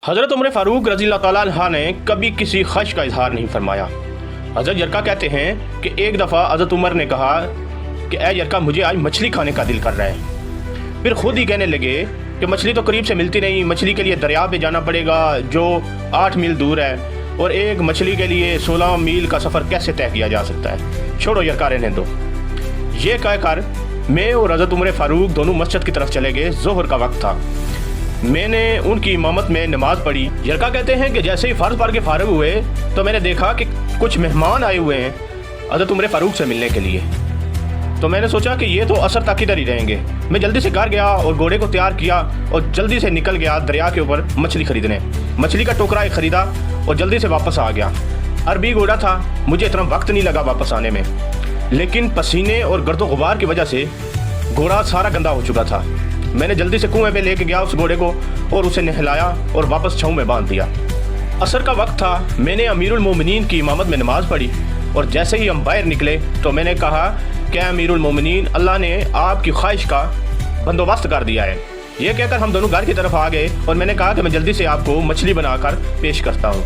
हज़रत उमर फ़ारूक रज़ी अल्लाह तआला अन्हा ने कभी किसी ख्वाहिश का इजहार नहीं फरमाया। हज़रत यरका कहते हैं कि एक दफ़ा हज़रत उमर ने कहा कि ए यरका, मुझे आज मछली खाने का दिल कर रहा है। फिर खुद ही कहने लगे कि मछली तो करीब से मिलती नहीं, मछली के लिए दरिया पे जाना पड़ेगा जो 8 मील दूर है, और एक मछली के लिए 16 मील का सफ़र कैसे तय किया जा सकता है, छोड़ो यरका, रहने दो। ये कहकर मैं और हज़रत उमर फ़ारूक दोनों मस्जिद की तरफ चले गए। ज़ोहर का वक्त था। मैंने उनकी इमामत में नमाज़ पढ़ी। यरका कहते हैं कि जैसे ही फ़र्ज़ पढ़ के फ़ारिग हुए तो मैंने देखा कि कुछ मेहमान आए हुए हैं हज़रत उमर फ़ारूक से मिलने के लिए। तो मैंने सोचा कि ये तो असर तक इधर ही रहेंगे। मैं जल्दी से घर गया और घोड़े को तैयार किया और जल्दी से निकल गया दरिया के ऊपर मछली खरीदने। मछली का टोकरा एक ख़रीदा और जल्दी से वापस आ गया। अरबी घोड़ा था, मुझे इतना वक्त नहीं लगा वापस आने में, लेकिन पसीने और गर्दो गुबार की वजह से घोड़ा सारा गंदा हो चुका था। मैंने जल्दी से कुएं पे लेके गया उस घोड़े को और उसे नहलाया और वापस छाँव में बांध दिया। असर का वक्त था। मैंने अमीरुल मोमिनीन की इमामत में नमाज़ पढ़ी और जैसे ही हम बाहर निकले तो मैंने कहा कि अमीरुल मोमिनीन, अल्लाह ने आपकी ख्वाहिश का बंदोबस्त कर दिया है। ये कहकर हम दोनों घर की तरफ आ गए और मैंने कहा कि मैं जल्दी से आपको मछली बनाकर पेश करता हूँ।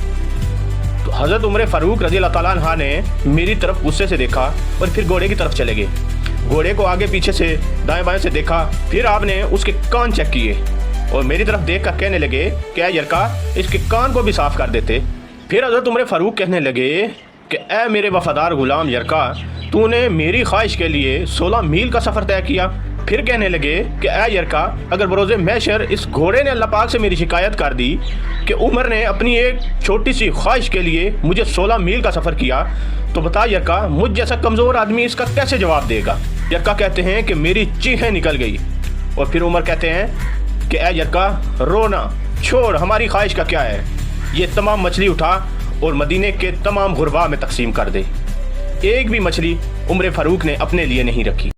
तो हज़रत उमर फ़ारूक रज़ी अल्लाह तआला अन्हा ने मेरी तरफ गुस्से से देखा और फिर घोड़े की तरफ चले गए। घोड़े को आगे पीछे से दाएं बाएं से देखा, फिर आपने उसके कान चेक किए और मेरी तरफ देख कर कहने लगे कि ए यरका, इसके कान को भी साफ़ कर देते। फिर हज़रत उमर फ़ारूक कहने लगे कि ए मेरे वफ़ादार ग़ुलाम यरका, तूने मेरी ख्वाहिश के लिए 16 मील का सफ़र तय किया। फिर कहने लगे कि ए यरका, अगर बरोज़े महशर इस घोड़े ने अल्लाह पाक से मेरी शिकायत कर दी कि उमर ने अपनी एक छोटी सी ख्वाहिश के लिए मुझे 16 मील का सफ़र किया, तो बता यरका, मुझ जैसा कमज़ोर आदमी इसका कैसे जवाब देगा। यरका कहते हैं कि मेरी चीखें निकल गई और फिर उमर कहते हैं कि ए यरका, रोना छोड़, हमारी ख्वाहिश का क्या है, ये तमाम मछली उठा और मदीने के तमाम गुरबा में तकसीम कर दे। एक भी मछली उमर फ़ारूक ने अपने लिए नहीं रखी।